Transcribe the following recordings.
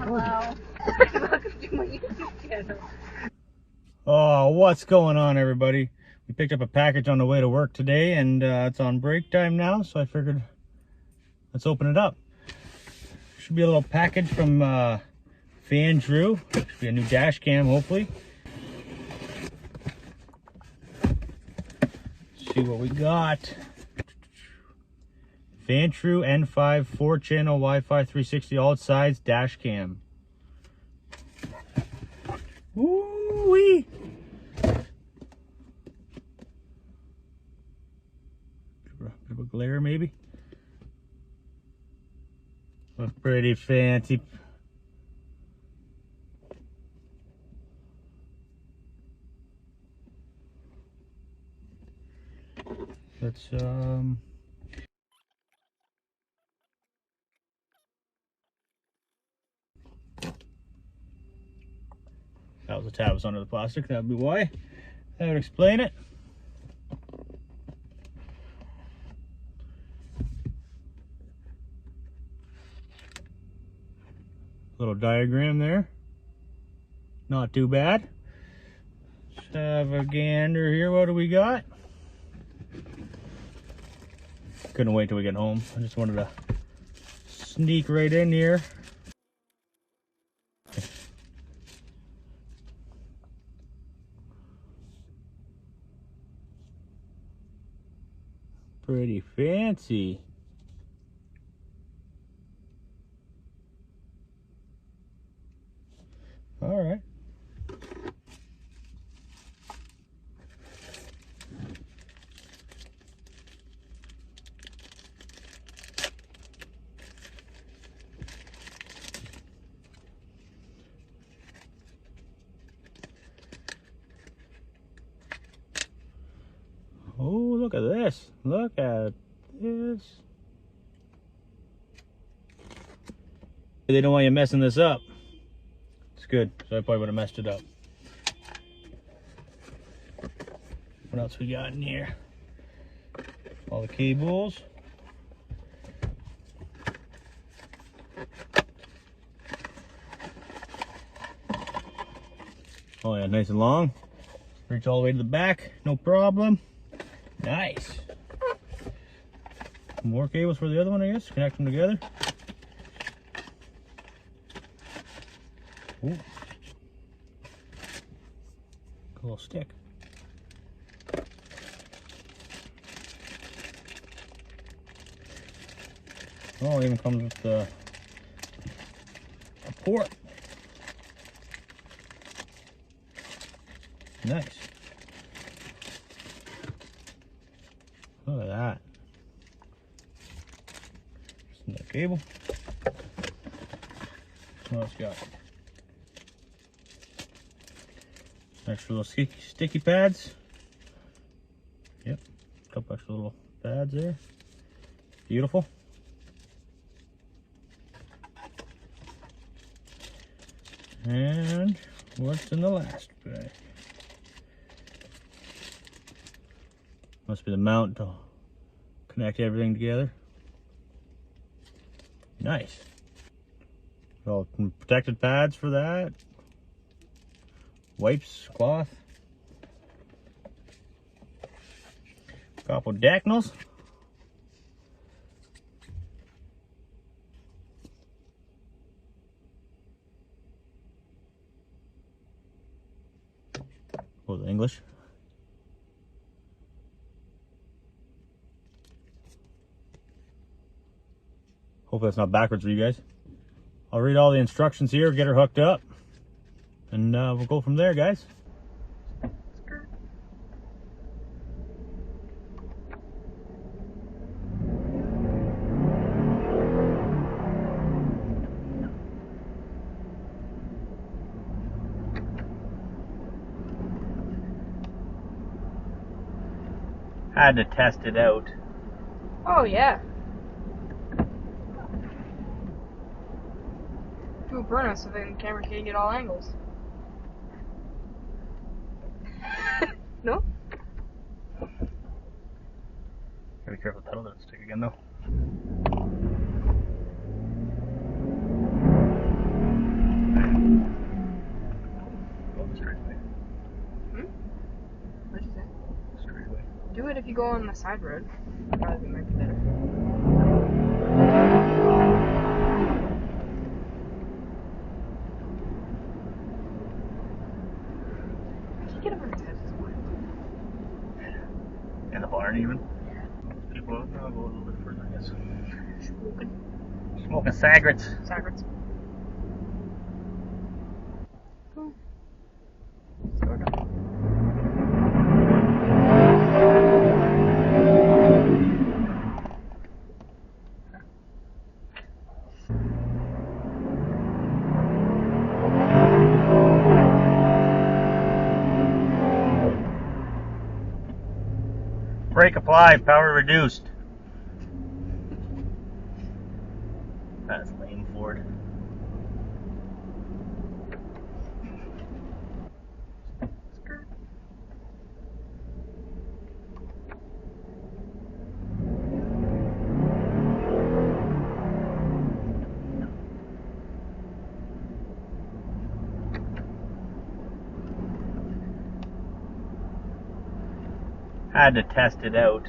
Hello. Welcome to my YouTube channel. Oh, what's going on, everybody? We picked up a package on the way to work today, and it's on break time now, so I figured let's open it up. Should be a little package from Vantrue. Should be a new dash cam, hopefully. Let's see what we got. Vantrue N5 4-channel Wi-Fi 360 all sides dash cam. Woo-wee! Bit of a glare, maybe. Looks pretty fancy. Let's that was the tabs under the plastic. That would be why. That would explain it. Little diagram there. Not too bad. Let's have a gander here. What do we got? Couldn't wait till we get home. I just wanted to sneak right in here. Pretty fancy. All right. Oh, look at this. Look at this. They don't want you messing this up. It's good. So I probably would have messed it up. What else we got in here? All the cables. Oh yeah, nice and long. Reach all the way to the back, no problem. Nice. More cables for the other one, I guess. Connect them together. Ooh. Cool stick. Oh, it even comes with a port. Nice. Look at that. Just another cable. What else got? Extra little sticky pads. Yep. A couple extra little pads there. Beautiful. And what's in the last bag? Must be the mount to connect everything together. Nice. All protected pads for that. Wipes, cloth. Couple decnals. Oh, the English. Hopefully that's not backwards for you guys. I'll read all the instructions here, get her hooked up, and we'll go from there, guys. Had to test it out. Oh yeah. Do a burnout so then the camera can get all angles. No? Gotta be careful, the pedal doesn't stick again though. you go on the side road, probably might be better. Can you get over his head this morning? In the barn even? Yeah. People, I'll go a little bit further, I guess. Smoking. Smoking cigarettes. Cigarettes. Slow down. Brake applied, power reduced. That's lame, Ford. Skirt. Had to test it out.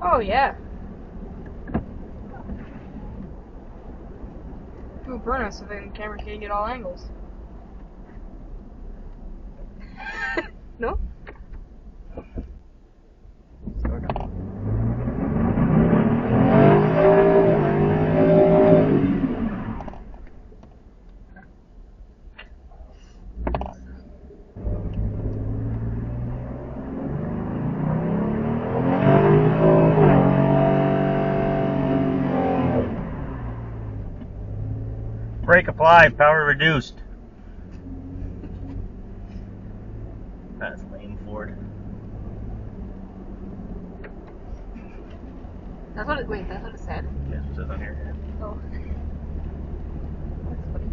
Oh yeah. Do a burnout so then the camera can get all angles. No? Slow down. Brake applied, power reduced. That's lame, Ford. That's what it, wait, that's what it said? Yeah, it says on here. Oh. That's funny.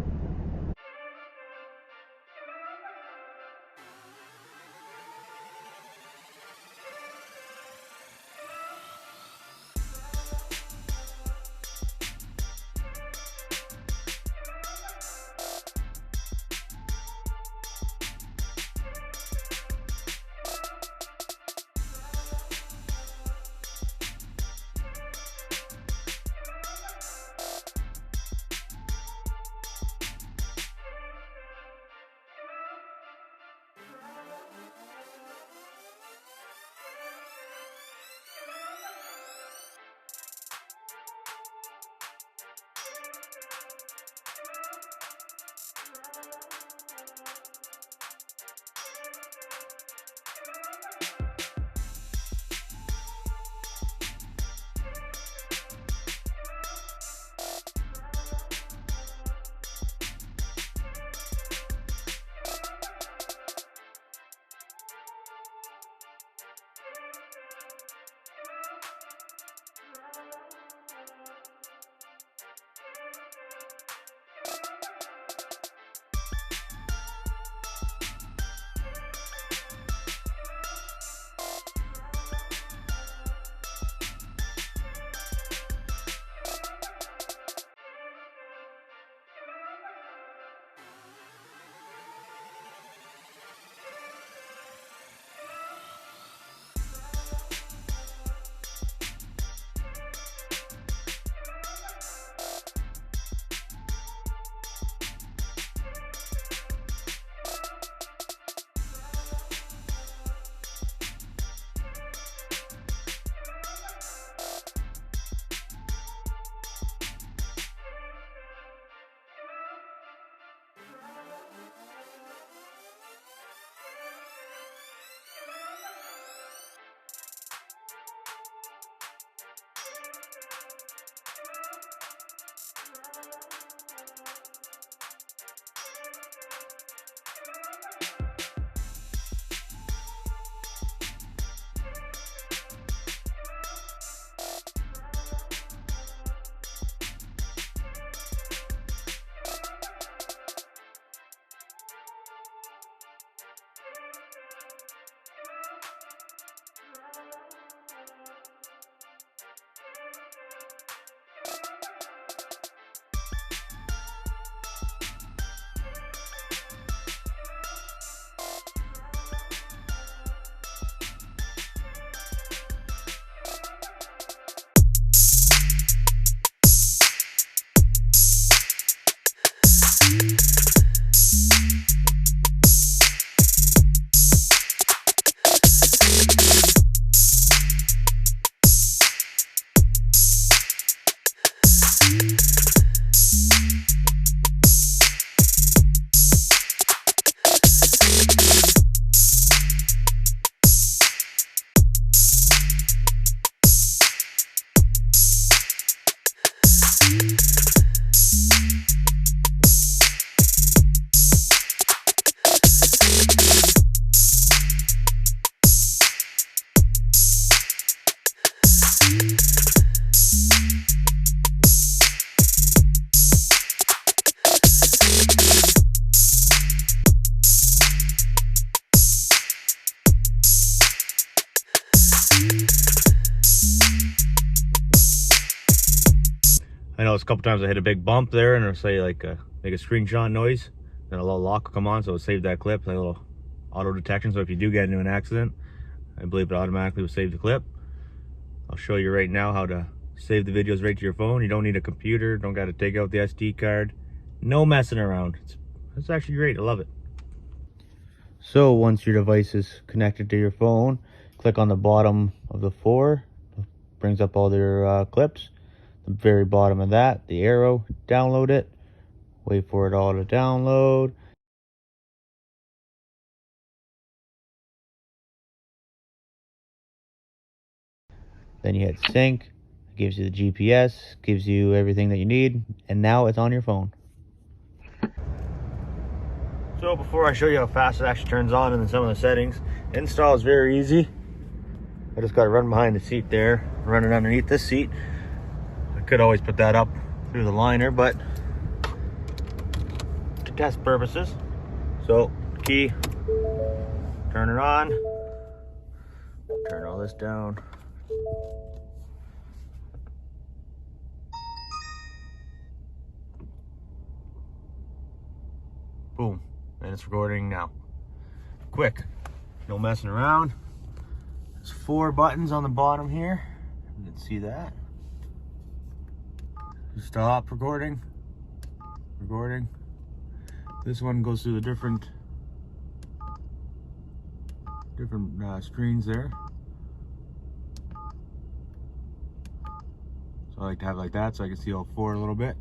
a couple times I hit a big bump there, and it'll say like make a screenshot noise, then a little lock will come on, so it'll save that clip, like a little auto detection. So if you do get into an accident, I believe it automatically will save the clip. I'll show you right now how to save the videos right to your phone. You don't need a computer, don't got to take out the SD card, no messing around. It's actually great. I love it. So once your device is connected to your phone, click on the bottom of the 4, brings up all their clips. The very bottom of that, the arrow, download it, wait for it all to download. Then you hit sync, it gives you the GPS, gives you everything that you need, and now it's on your phone. So before I show you how fast it actually turns on and then some of the settings, install is very easy. I just got to run behind the seat there, run it underneath this seat. I could always put that up through the liner, but to test purposes. So key, turn it on, turn all this down. Boom, and it's recording now. Quick, no messing around. There's 4 buttons on the bottom here. You can see that. Stop recording. Recording. This one goes through the different screens there. So I like to have it like that so I can see all 4 a little bit.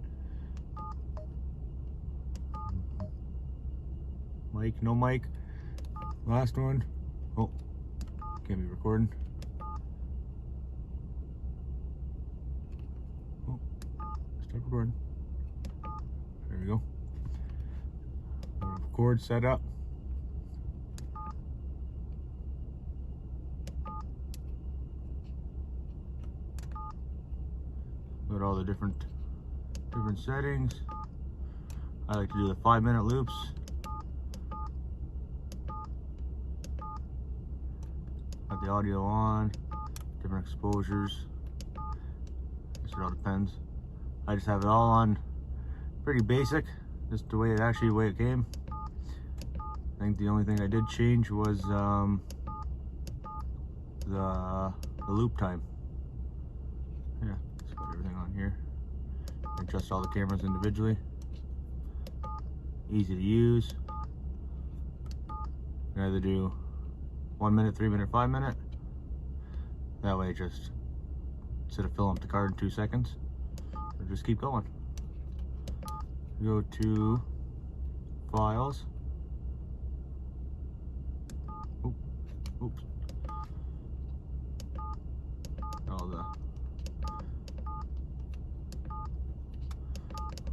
Mic, no mic. Last one. Oh, can't be recording. Oh, stop recording. There we go. Record set up. Got all the different settings. I like to do the 5-minute loops. Got the audio on, different exposures. Guess it all depends. I just have it all on pretty basic, just the way it came. I think the only thing I did change was the loop time. Yeah, just got everything on here. Adjust all the cameras individually. Easy to use. You can either do 1 minute, 3 minute, 5 minute. That way, just instead of filling up the card in 2 seconds, or just keep going. Go to files. Oops.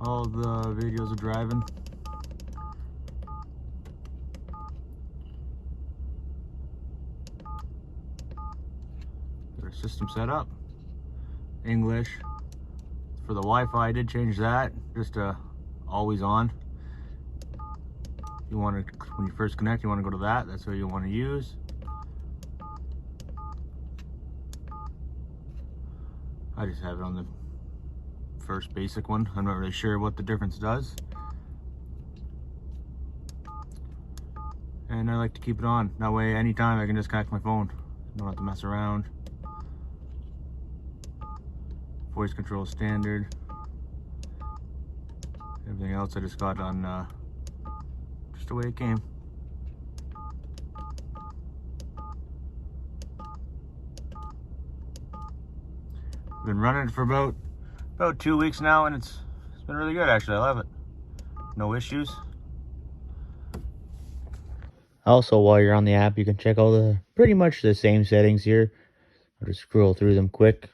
All the videos are driving. Got our system set up. English. For the Wi-Fi, I did change that just to always on. You want to, when you first connect, you want to go to that. That's what you want to use. I just have it on the first basic one. I'm not really sure what the difference does. And I like to keep it on. That way, anytime I can just connect my phone. Don't have to mess around. Voice control standard. Everything else I just got on just the way it came. Been running it for about 2 weeks now, and it's been really good actually. I love it. No issues. Also, while you're on the app, you can check all the pretty much the same settings here. I'll just scroll through them quick.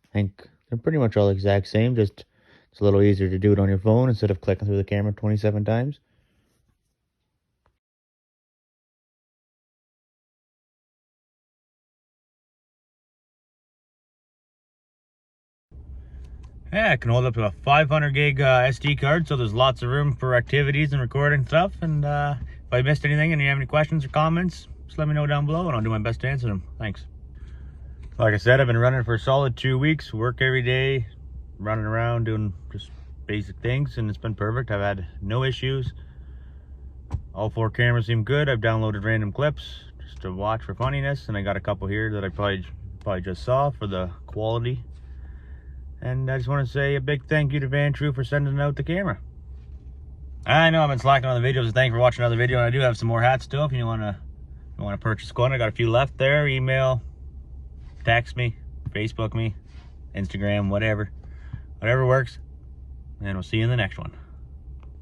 I think they're pretty much all the exact same, just it's a little easier to do it on your phone instead of clicking through the camera 27 times. Yeah, it can hold up to a 500 gig SD card, so there's lots of room for activities and recording stuff. And if I missed anything and you have any questions or comments, just let me know down below and I'll do my best to answer them. Thanks. Like I said, I've been running for a solid 2 weeks, work every day, running around doing just basic things, and it's been perfect. I've had no issues. All 4 cameras seem good. I've downloaded random clips just to watch for funniness, and I got a couple here that I probably just saw for the quality. And I just want to say a big thank you to Vantrue for sending out the camera. I know I've been slacking on the videos, so thanks for watching another video. And I do have some more hats still if you want to purchase one. I got a few left there. Email, text me, Facebook me, Instagram, whatever works. And we'll see you in the next one.